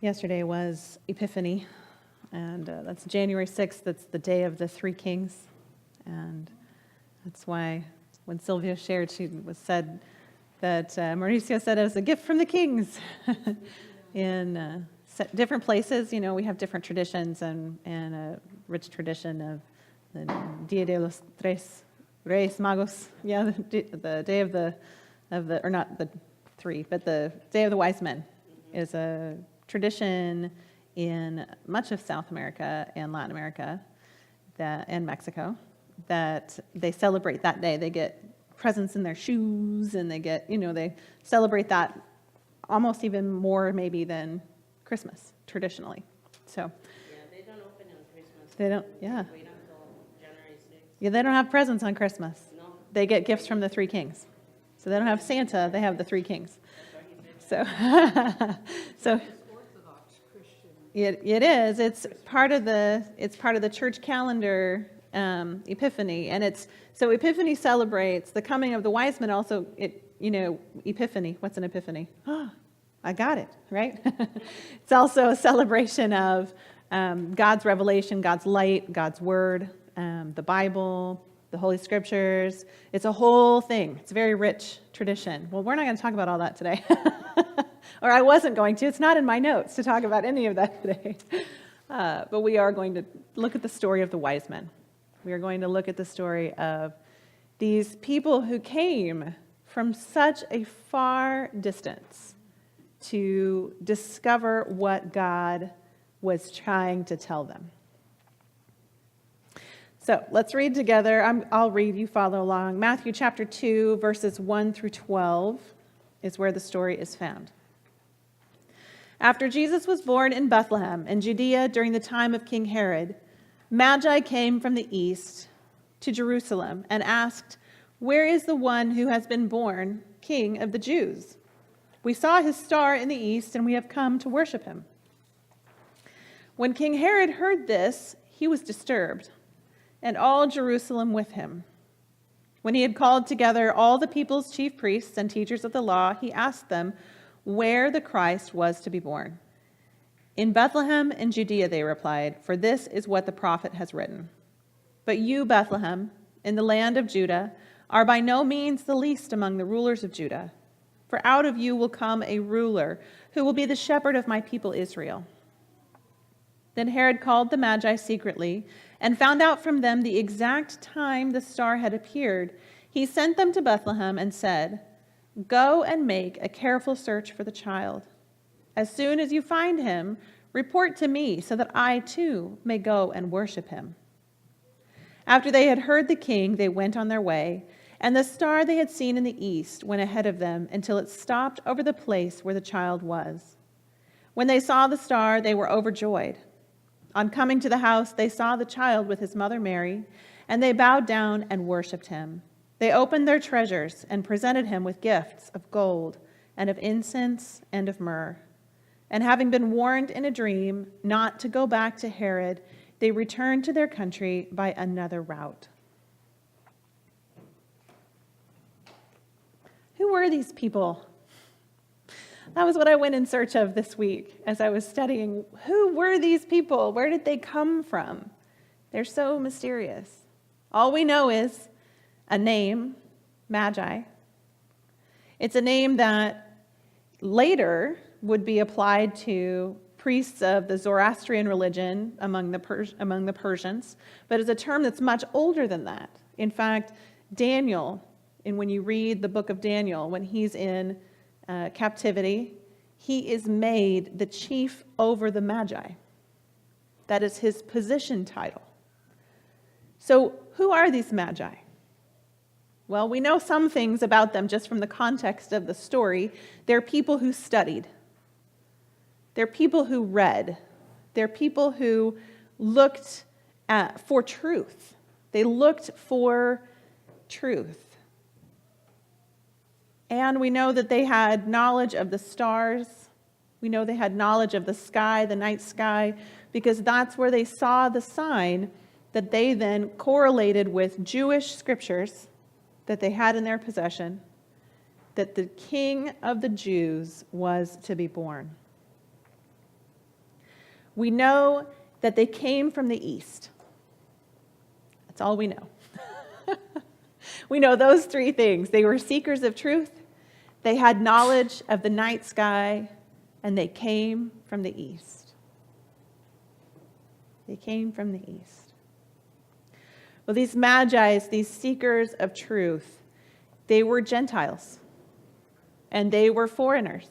Yesterday was Epiphany, and that's January 6th. That's the day of the Three Kings. And that's why when Sylvia shared, said that Mauricio said it was a gift from the kings. In different places, we have different traditions and a rich tradition of the Dia de los Tres Reyes Magos. Yeah, the day of the, or not the three, but the Day of the Wise Men is a tradition in much of South America and Latin America and Mexico that they celebrate that day. They get presents in their shoes, and they celebrate that almost even more maybe than Christmas traditionally. So yeah, they don't open on Christmas. They don't. Yeah. They wait until January 6th. Yeah, they don't have presents on Christmas. No. They get gifts from the Three Kings. So they don't have Santa. They have the Three Kings. So, so it is. It's part of the church calendar, Epiphany, and so Epiphany celebrates the coming of the wise men. Also, Epiphany. What's an epiphany? Oh, I got it right. It's also a celebration of God's revelation, God's light, God's word, the Bible, the Holy Scriptures. It's a whole thing. It's a very rich tradition. Well, we're not going to talk about all that today. Or I wasn't going to. It's not in my notes to talk about any of that today. But we are going to look at the story of the wise men. We are going to look at the story of these people who came from such a far distance to discover what God was trying to tell them. So let's read together. I'll read, you follow along. Matthew chapter 2, verses 1 through 12 is where the story is found. After Jesus was born in Bethlehem in Judea during the time of King Herod, Magi came from the east to Jerusalem and asked, "Where is the one who has been born King of the Jews? We saw his star in the east, and we have come to worship him." When King Herod heard this, he was disturbed, and all Jerusalem with him. When he had called together all the people's chief priests and teachers of the law, he asked them where the Christ was to be born. "In Bethlehem in Judea," they replied, "for this is what the prophet has written. But you, Bethlehem, in the land of Judah, are by no means the least among the rulers of Judah. For out of you will come a ruler who will be the shepherd of my people Israel." Then Herod called the Magi secretly and found out from them the exact time the star had appeared. He sent them to Bethlehem and said, "Go and make a careful search for the child. As soon as you find him, report to me so that I too may go and worship him." After they had heard the king, they went on their way, and the star they had seen in the east went ahead of them until it stopped over the place where the child was. When they saw the star, they were overjoyed. On coming to the house, they saw the child with his mother Mary, and they bowed down and worshipped him. They opened their treasures and presented him with gifts of gold and of incense and of myrrh. And having been warned in a dream not to go back to Herod, they returned to their country by another route. Who were these people? That was what I went in search of this week as I was studying. Who were these people? Where did they come from? They're so mysterious. All we know is a name, Magi. It's a name that later would be applied to priests of the Zoroastrian religion among the Persians, but it's a term that's much older than that. In fact, Daniel, and when you read the book of Daniel, when he's in captivity, he is made the chief over the Magi. That is his position title. So who are these Magi? Well, we know some things about them just from the context of the story. They're people who studied. They're people who read. They're people who looked for truth. They looked for truth. And we know that they had knowledge of the stars. We know they had knowledge of the sky, the night sky, because that's where they saw the sign that they then correlated with Jewish scriptures that they had in their possession, that the King of the Jews was to be born. We know that they came from the east. That's all we know. We know those three things. They were seekers of truth, they had knowledge of the night sky, and they came from the east. They came from the east. Well, these Magi, these seekers of truth, they were Gentiles, and they were foreigners.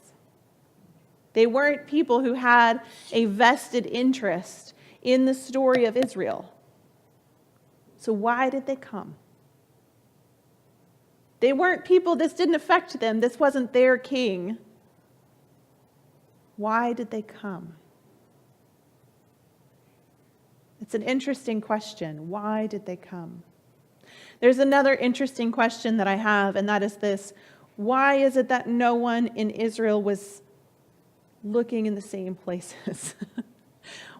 They weren't people who had a vested interest in the story of Israel. So why did they come? They weren't people, this didn't affect them. This wasn't their king. Why did they come? It's an interesting question. Why did they come? There's another interesting question that I have, and that is this. Why is it that no one in Israel was looking in the same places?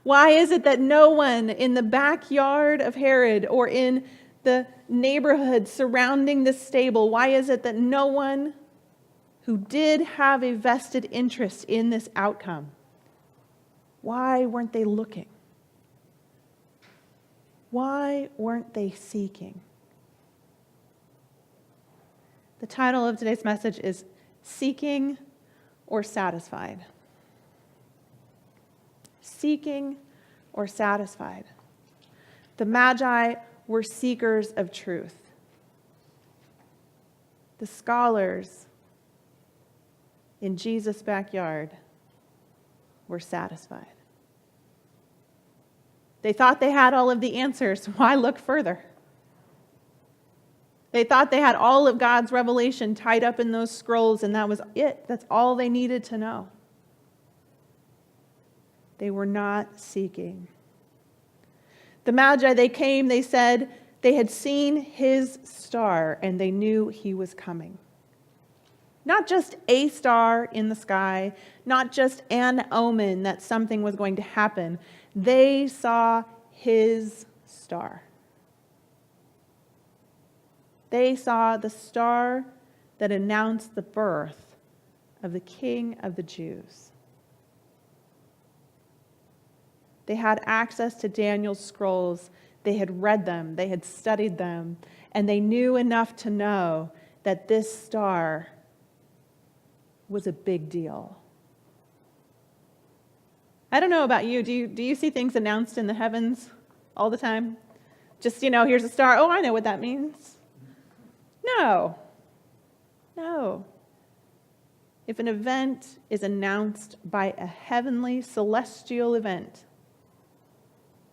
Why is it that no one in the backyard of Herod or in the neighborhood surrounding the stable, why is it that no one who did have a vested interest in this outcome, why weren't they looking? Why weren't they seeking? The title of today's message is Seeking or Satisfied. Seeking or satisfied. The Magi were seekers of truth. The scholars in Jesus' backyard were satisfied. They thought they had all of the answers. Why look further? They thought they had all of God's revelation tied up in those scrolls, and that was it. That's all they needed to know. They were not seeking. The Magi, they came, they said they had seen his star and they knew he was coming. Not just a star in the sky, not just an omen that something was going to happen. They saw his star. They saw the star that announced the birth of the King of the Jews. They had access to Daniel's scrolls. They had read them. They had studied them. And they knew enough to know that this star was a big deal. I don't know about you. Do you see things announced in the heavens all the time? Just, here's a star. Oh, I know what that means. No. If an event is announced by a heavenly, celestial event,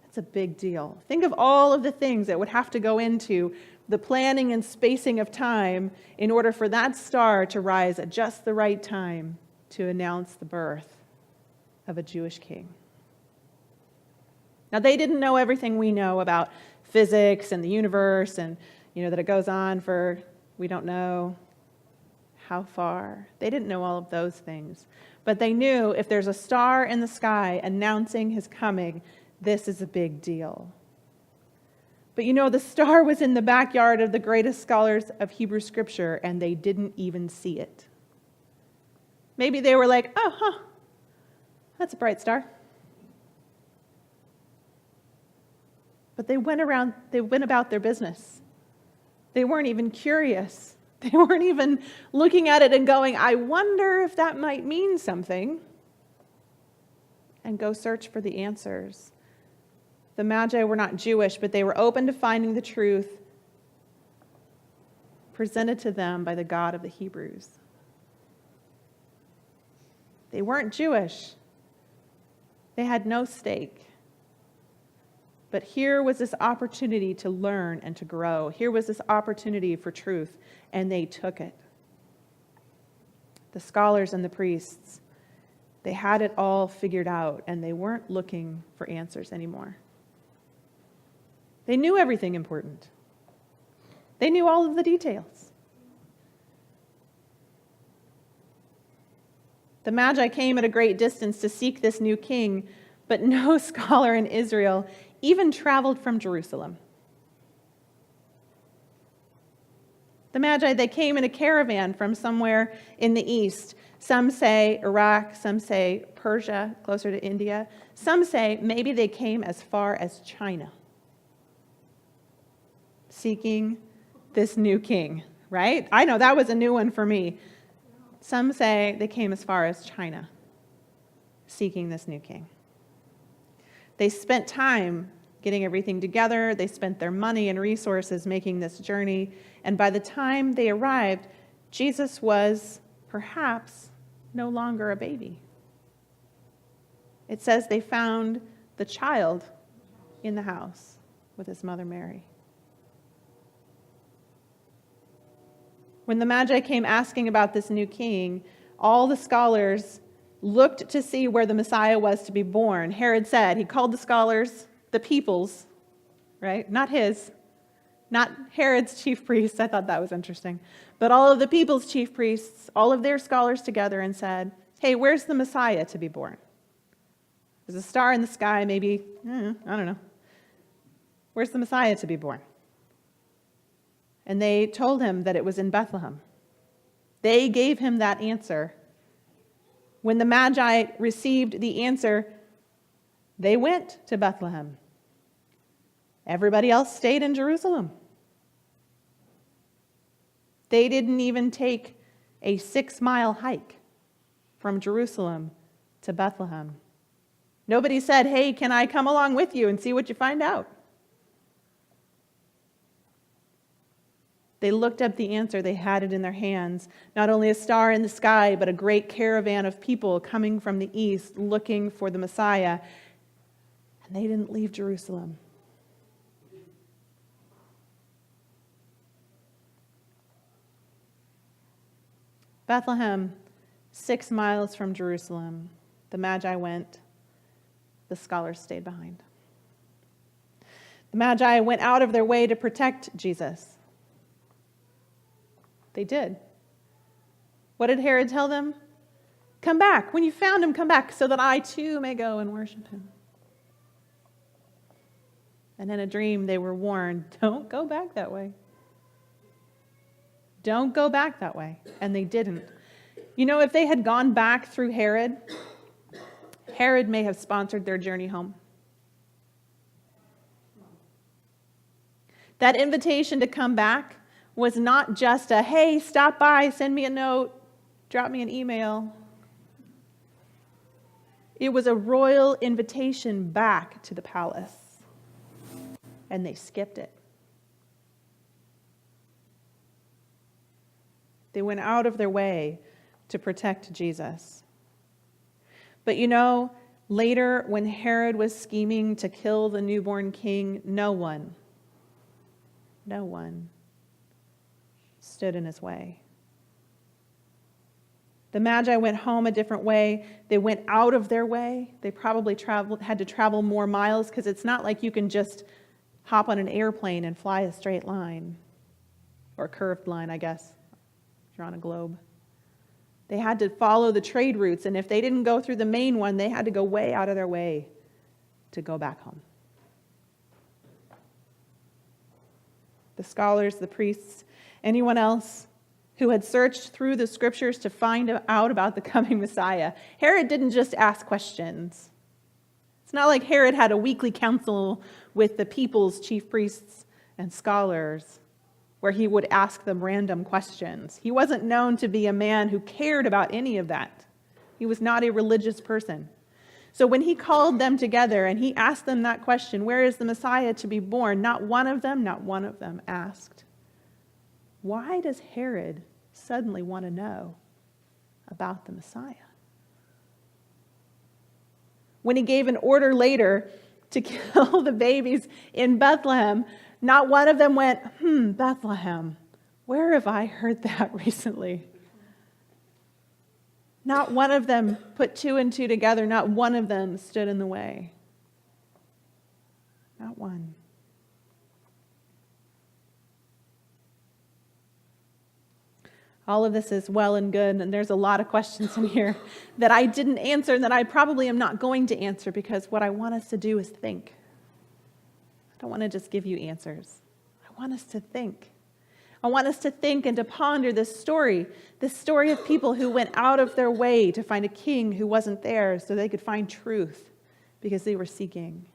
it's a big deal. Think of all of the things that would have to go into the planning and spacing of time in order for that star to rise at just the right time to announce the birth of a Jewish king. Now, they didn't know everything we know about physics and the universe and, that it goes on for we don't know how far. They didn't know all of those things. But they knew if there's a star in the sky announcing his coming, this is a big deal. But the star was in the backyard of the greatest scholars of Hebrew Scripture, and they didn't even see it. Maybe they were like, that's a bright star. But they went about their business. They weren't even curious. They weren't even looking at it and going, I wonder if that might mean something, and go search for the answers. The Magi were not Jewish, but they were open to finding the truth presented to them by the God of the Hebrews. They weren't Jewish. They had no stake. But here was this opportunity to learn and to grow. Here was this opportunity for truth, and they took it. The scholars and the priests, they had it all figured out, and they weren't looking for answers anymore. They knew everything important. They knew all of the details. The Magi came at a great distance to seek this new king, but no scholar in Israel even traveled from Jerusalem. The Magi, they came in a caravan from somewhere in the east. Some say Iraq, some say Persia, closer to India. Some say maybe they came as far as China, seeking this new king, right? I know that was a new one for me. Some say they came as far as China, seeking this new king. They spent time getting everything together. They spent their money and resources making this journey. And by the time they arrived, Jesus was perhaps no longer a baby. It says they found the child in the house with his mother Mary. When the Magi came asking about this new king, all the scholars looked to see where the Messiah was to be born. Herod said, he called the scholars the people's, right? Not his, not Herod's chief priests. I thought that was interesting. But all of the people's chief priests, all of their scholars together and said, hey, where's the Messiah to be born? There's a star in the sky, maybe, I don't know. Where's the Messiah to be born? And they told him that it was in Bethlehem. They gave him that answer. When the Magi received the answer, they went to Bethlehem. Everybody else stayed in Jerusalem. They didn't even take a 6-mile hike from Jerusalem to Bethlehem. Nobody said, hey, can I come along with you and see what you find out? They looked up the answer. They had it in their hands. Not only a star in the sky, but a great caravan of people coming from the east looking for the Messiah. And they didn't leave Jerusalem. Bethlehem, 6 miles from Jerusalem. The Magi went. The scholars stayed behind. The Magi went out of their way to protect Jesus. They did. What did Herod tell them? Come back. When you found him, come back so that I too may go and worship him. And in a dream, they were warned, don't go back that way. Don't go back that way. And they didn't. You know, if they had gone back through Herod, Herod may have sponsored their journey home. That invitation to come back was not just a, hey, stop by, send me a note, drop me an email. It was a royal invitation back to the palace. And they skipped it. They went out of their way to protect Jesus. But you know, later when Herod was scheming to kill the newborn king, no one stood in his way. The Magi went home a different way. They went out of their way. They probably had to travel more miles because it's not like you can just hop on an airplane and fly a straight line, or a curved line, I guess, if you're on a globe. They had to follow the trade routes, and if they didn't go through the main one, they had to go way out of their way to go back home. The scholars, the priests, anyone else who had searched through the scriptures to find out about the coming Messiah. Herod didn't just ask questions. It's not like Herod had a weekly council with the people's chief priests and scholars where he would ask them random questions. He wasn't known to be a man who cared about any of that. He was not a religious person. So when he called them together and he asked them that question, where is the Messiah to be born? Not one of them asked, why does Herod suddenly want to know about the Messiah? When he gave an order later to kill the babies in Bethlehem, not one of them went, Bethlehem, where have I heard that recently? Not one of them put 2 and 2 together. Not one of them stood in the way. Not one. All of this is well and good, and there's a lot of questions in here that I didn't answer and that I probably am not going to answer, because what I want us to do is think. I don't want to just give you answers. I want us to think. I want us to think and to ponder this story of people who went out of their way to find a king who wasn't there so they could find truth because they were seeking.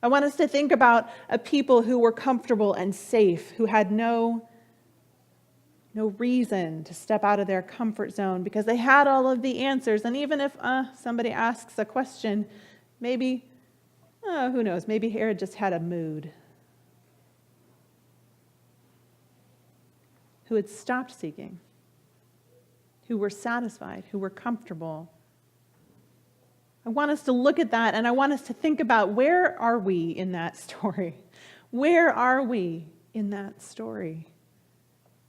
I want us to think about a people who were comfortable and safe, who had no reason to step out of their comfort zone because they had all of the answers. And even if somebody asks a question, maybe, who knows, maybe Herod just had a mood. Who had stopped seeking, who were satisfied, who were comfortable. I want us to look at that, and I want us to think about, where are we in that story? Where are we in that story?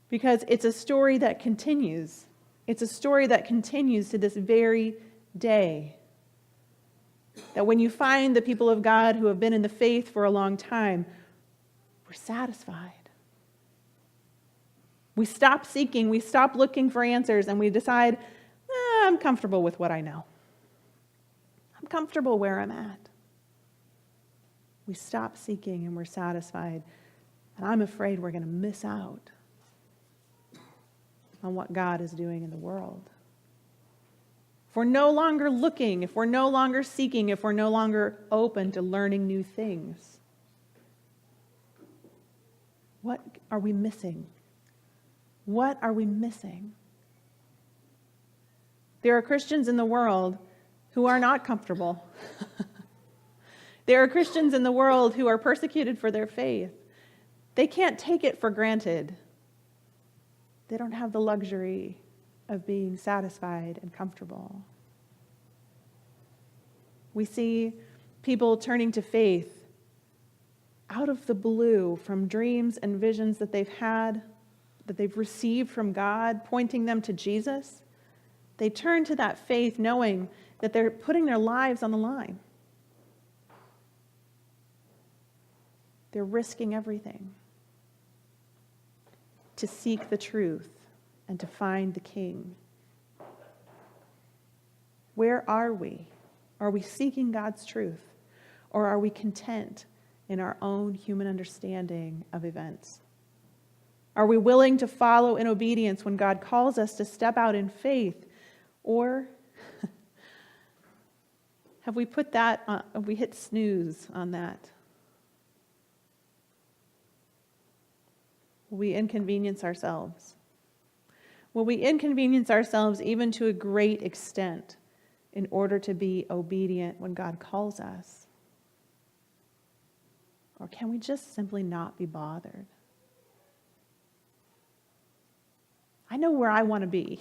Because it's a story that continues. It's a story that continues to this very day. That when you find the people of God who have been in the faith for a long time, we're satisfied. We stop seeking, we stop looking for answers, and we decide, I'm comfortable with what I know. I'm comfortable where I'm at. We stop seeking and we're satisfied. And I'm afraid we're going to miss out on what God is doing in the world. If we're no longer looking, if we're no longer seeking, if we're no longer open to learning new things, what are we missing? What are we missing? There are Christians in the world who are not comfortable. There are Christians in the world who are persecuted for their faith. They can't take it for granted. They don't have the luxury of being satisfied and comfortable. We see people turning to faith out of the blue from dreams and visions that they've had, that they've received from God, pointing them to Jesus. They turn to that faith knowing that they're putting their lives on the line. They're risking everything to seek the truth and to find the King. Where are we? Are we seeking God's truth? Or are we content in our own human understanding of events? Are we willing to follow in obedience when God calls us to step out in faith? Or have we have we hit snooze on that? Will we inconvenience ourselves? Will we inconvenience ourselves even to a great extent in order to be obedient when God calls us? Or can we just simply not be bothered? I know where I want to be.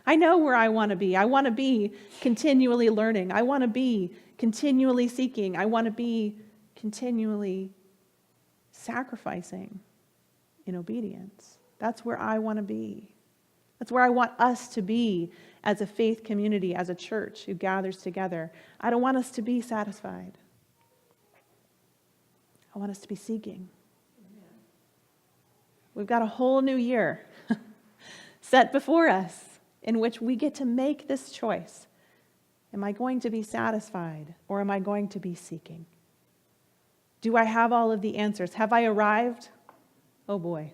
I know where I want to be. I want to be continually learning. I want to be continually seeking. I want to be continually sacrificing in obedience. That's where I want to be. That's where I want us to be as a faith community, as a church who gathers together. I don't want us to be satisfied. I want us to be seeking. We've got a whole new year set before us in which we get to make this choice. Am I going to be satisfied or am I going to be seeking? Do I have all of the answers? Have I arrived? Oh boy.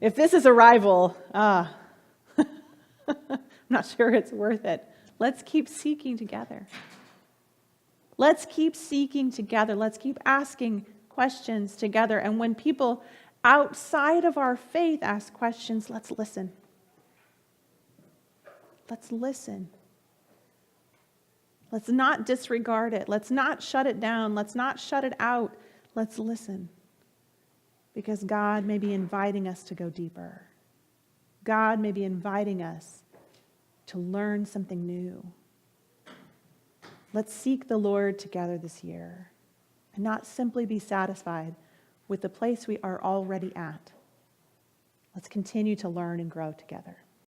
If this is arrival, I'm not sure it's worth it. Let's keep seeking together. Let's keep seeking together. Let's keep asking questions together. And when people outside of our faith ask questions, let's listen. Let's listen. Let's not disregard it. Let's not shut it down. Let's not shut it out. Let's listen. Because God may be inviting us to go deeper. God may be inviting us to learn something new. Let's seek the Lord together this year and not simply be satisfied with the place we are already at. Let's continue to learn and grow together.